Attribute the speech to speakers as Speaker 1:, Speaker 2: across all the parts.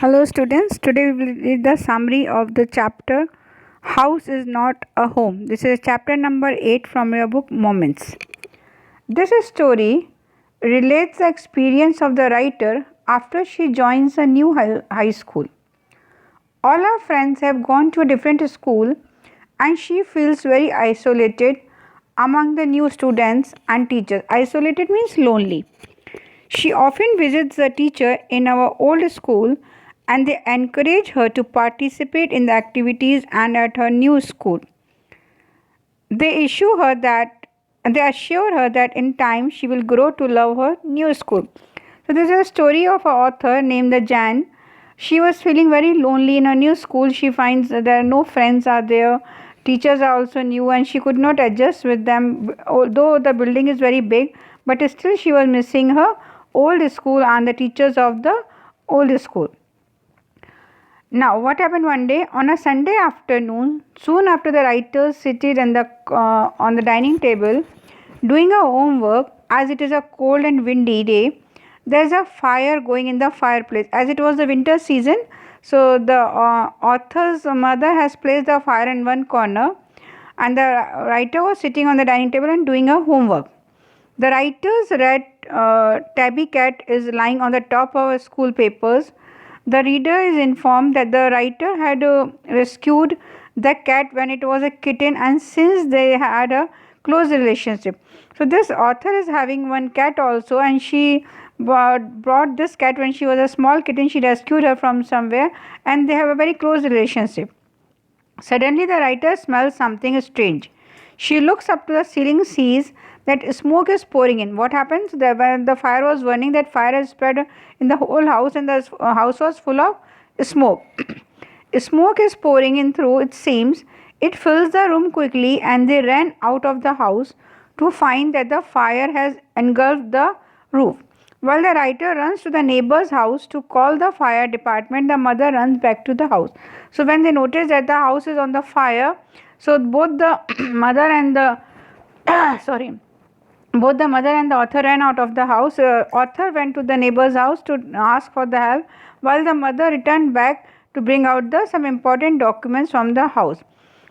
Speaker 1: Hello students, today we will read the summary of the chapter House is Not a Home. This is chapter number 8 from your book Moments. This story relates the experience of the writer after she joins a new high school. All her friends have gone to a different school and she feels very isolated among the new students and teachers. Isolated means lonely. She often visits the teacher in our old school and they encourage her to participate in the activities and at her new school. They assure her that in time she will grow to love her new school. So this is a story of an author named Jan. She was feeling very lonely in her new school. She finds that there are no friends are there. Teachers are also new and she could not adjust with them. Although the building is very big, but still she was missing her old school and the teachers of the old school. Now, what happened one day on a Sunday afternoon, soon after the writers seated on the dining table doing a homework, as it is a cold and windy day, there's a fire going in the fireplace. As it was the winter season, so the author's mother has placed the fire in one corner, and the writer was sitting on the dining table and doing a homework. The writer's red tabby cat is lying on the top of her school papers. The reader is informed that the writer had rescued the cat when it was a kitten and since they had a close relationship. So this author is having one cat also and she brought this cat when she was a small kitten. She rescued her from somewhere and they have a very close relationship. Suddenly the writer smells something strange. She looks up to the ceiling, sees that smoke is pouring in. What happens? When the fire was burning, that fire has spread in the whole house and the house was full of smoke. Smoke is pouring in through, it seems. It fills the room quickly and they ran out of the house to find that the fire has engulfed the roof. While the writer runs to the neighbor's house to call the fire department, the mother runs back to the house. So when they notice that the house is on the fire, so both the mother and the sorry, both the mother and the author ran out of the house. Author went to the neighbor's house to ask for the help, while the mother returned back to bring out some important documents from the house.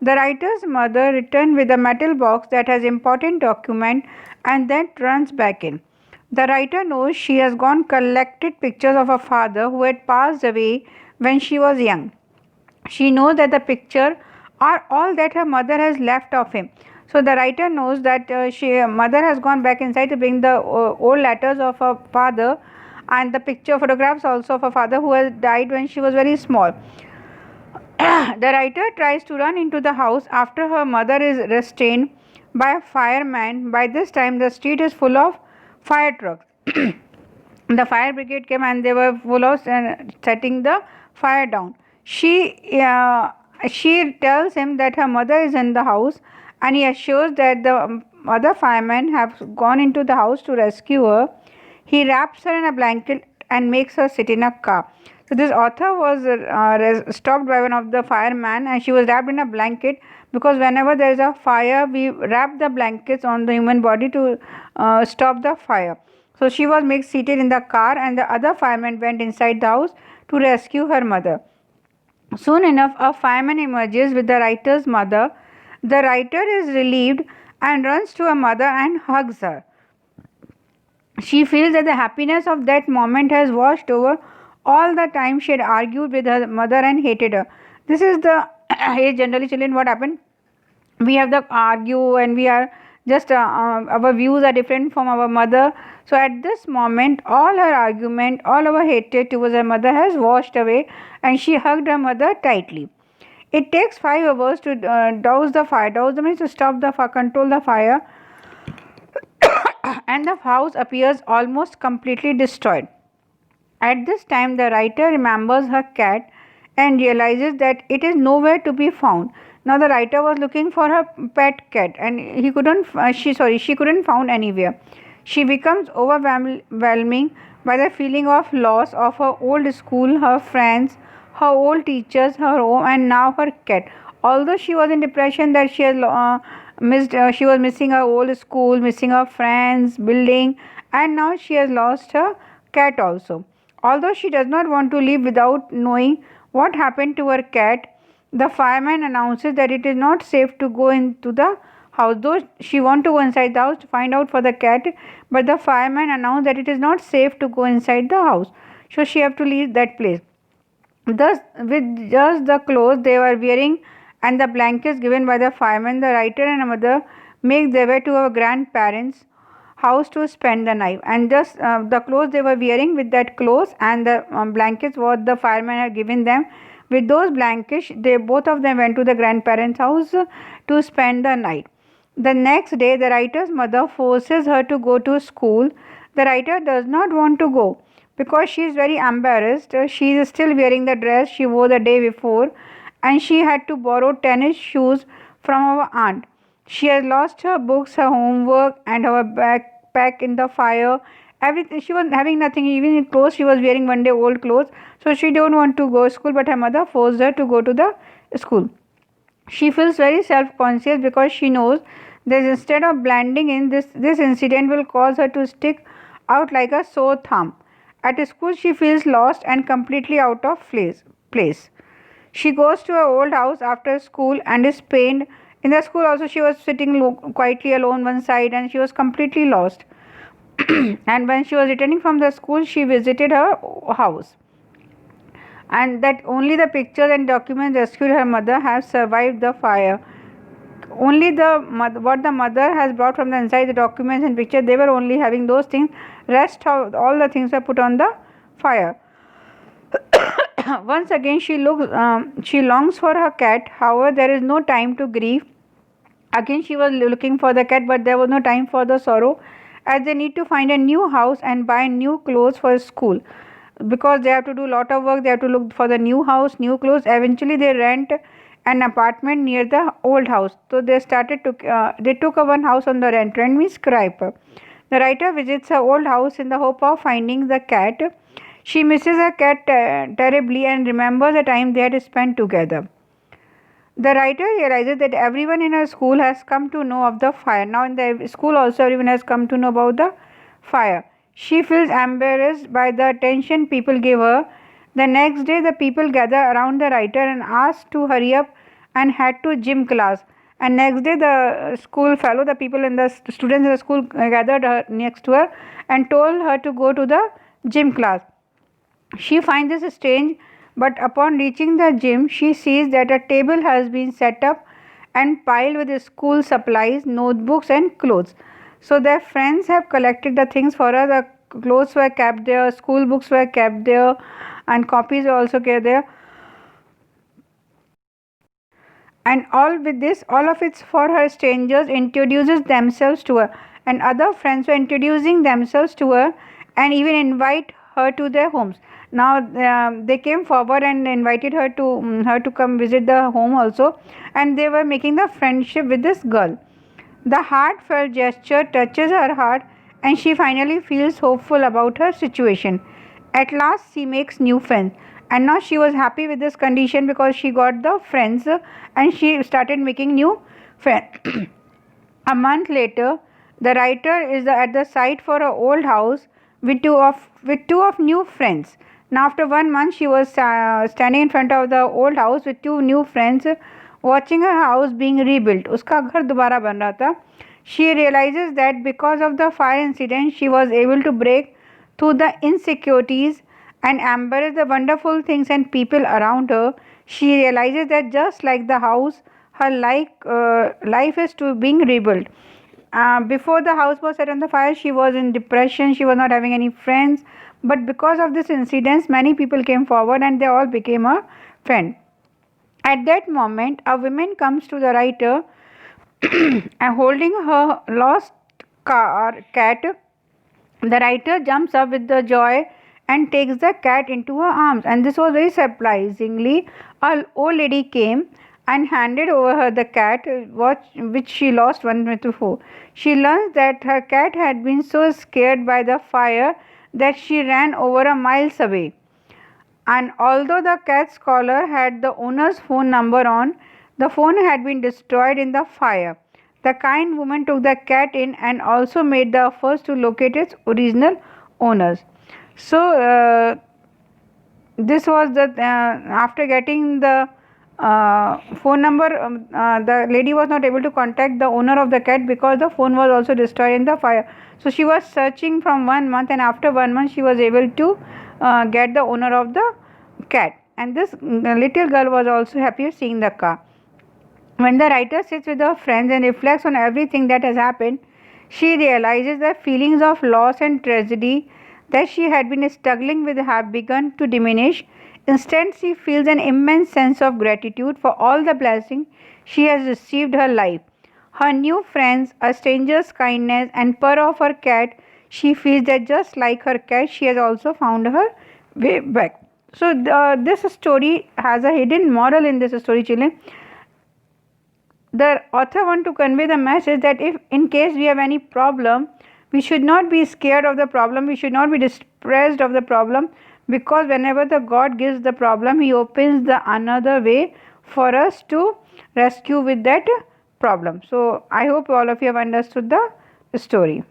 Speaker 1: The writer's mother returned with a metal box that has important document and then runs back in. The writer knows she has gone collected pictures of her father who had passed away when she was young. She knows that the picture are all that her mother has left of him. So the writer knows that mother has gone back inside to bring the old letters of her father and the picture photographs also of her father who has died when she was very small. The writer tries to run into the house after her mother is restrained by a fireman. By this time the street is full of fire trucks. The fire brigade came and they were full of setting the fire down. She tells him that her mother is in the house and he assures that the other firemen have gone into the house to rescue her. He wraps her in a blanket and makes her sit in a car. So this author was stopped by one of the firemen and she was wrapped in a blanket because whenever there is a fire, we wrap the blankets on the human body to stop the fire. So she was made seated in the car and the other fireman went inside the house to rescue her mother. Soon enough, a fireman emerges with the writer's mother. The writer is relieved and runs to her mother and hugs her. She feels that the happiness of that moment has washed over all the time she had argued with her mother and hated her. This is the hey, generally children, what happened? We have the argue and we are just our views are different from our mother. So at this moment all her argument, all our hatred towards her mother has washed away and she hugged her mother tightly. It takes 5 hours to douse the fire. Douse means to stop the fire, control the fire, and the house appears almost completely destroyed. At this time, the writer remembers her cat and realizes that it is nowhere to be found. Now, the writer was looking for her pet cat, and she couldn't found anywhere. She becomes overwhelming by the feeling of loss of her old school, her friends, her old teachers, her home, and now her cat. Although she was in depression that she has she was missing her old school, missing her friends, building, and now she has lost her cat also. Although she does not want to leave without knowing what happened to her cat, the fireman announces that it is not safe to go into the house. Though she wants to go inside the house to find out for the cat, but the fireman announced that it is not safe to go inside the house. So she have to leave that place. Thus, with just the clothes they were wearing and the blankets given by the fireman, the writer and her mother make their way to her grandparents' house to spend the night. And just the clothes they were wearing, with that clothes and the blankets what the fireman had given them, with those blankets, they both of them went to the grandparents' house to spend the night. The next day, the writer's mother forces her to go to school. The writer does not want to go because she is very embarrassed. She is still wearing the dress she wore the day before, and she had to borrow tennis shoes from our aunt. She has lost her books, her homework, and her backpack in the fire. Everything, she was having nothing, even in clothes she was wearing one day old clothes. So she don't want to go to school, but her mother forced her to go to the school. She feels very self-conscious because she knows that instead of blending in, this incident will cause her to stick out like a sore thumb. At school, she feels lost and completely out of place. She goes to her old house after school and is pained. In the school also she was sitting quietly alone one side and she was completely lost. And when she was returning from the school, she visited her house, and that only the pictures and documents rescued her mother have survived the fire. Only what the mother has brought from the inside, the documents and pictures, they were only having those things. Rest of all the things were put on the fire. Once again she longs for her cat. However, there is no time to grieve. Again she was looking for the cat, but there was no time for the sorrow, as they need to find a new house and buy new clothes for school. Because they have to do a lot of work, they have to look for the new house, new clothes. Eventually they rent an apartment near the old house. So they took a one house on the rent means scrap. The writer visits her old house in the hope of finding the cat. She misses her cat terribly and remembers the time they had spent together. The writer realizes that everyone in her school has come to know of the fire. Now in the school also everyone has come to know about the fire. She feels embarrassed by the attention people give her. The next day the people gather around the writer and ask to hurry up and head to gym class. And next day the school fellow, the people in the students in the school gathered next to her and told her to go to the gym class. She finds this strange, but upon reaching the gym, she sees that a table has been set up and piled with school supplies, notebooks, and clothes. So their friends have collected the things for her. The clothes were kept there, school books were kept there, and copies were also kept there. And all with this, all of it's for her. Strangers introduces themselves to her, and other friends were introducing themselves to her, and even invite her to their homes. Now they came forward and invited her to come visit the home also, and they were making the friendship with this girl. The heartfelt gesture touches her heart, and she finally feels hopeful about her situation. At last, she makes new friends, and now she was happy with this condition because she got the friends and she started making new friends. A month later, the writer is at the site for her old house with two of new friends. Now, after 1 month, she was standing in front of the old house with two new friends, watching her house being rebuilt. उसका घर दोबारा बन रहा था. She realizes that because of the fire incident, she was able to break through the insecurities and embrace the wonderful things and people around her. She realizes that just like the house, her life is to being rebuilt. Before the house was set on the fire, she was in depression. She was not having any friends. But because of this incident, many people came forward and they all became a friend. At that moment, a woman comes to the writer and holding her lost cat. The writer jumps up with the joy and takes the cat into her arms. And this was very surprisingly. An old lady came and handed over her the cat which she lost 1 month before. She learns that her cat had been so scared by the fire that she ran over a miles away. And although the cat's collar had the owner's phone number on, the phone had been destroyed in the fire. The kind woman took the cat in and also made the efforts to locate its original owners. So this was the after getting the phone number, the lady was not able to contact the owner of the cat because the phone was also destroyed in the fire. So she was searching from 1 month, and after 1 month she was able to get the owner of the cat. And this little girl was also happy seeing the car. When the writer sits with her friends and reflects on everything that has happened, she realizes that feelings of loss and tragedy that she had been struggling with have begun to diminish. Instead, she feels an immense sense of gratitude for all the blessings she has received her life. Her new friends, a stranger's kindness, and purr of her cat, she feels that just like her cat, she has also found her way back. So, this story has a hidden moral in this story, children. The author want to convey the message that if in case we have any problem, we should not be scared of the problem, we should not be depressed of the problem, because whenever the God gives the problem, he opens the another way for us to rescue with that problem. So I hope all of you have understood the story.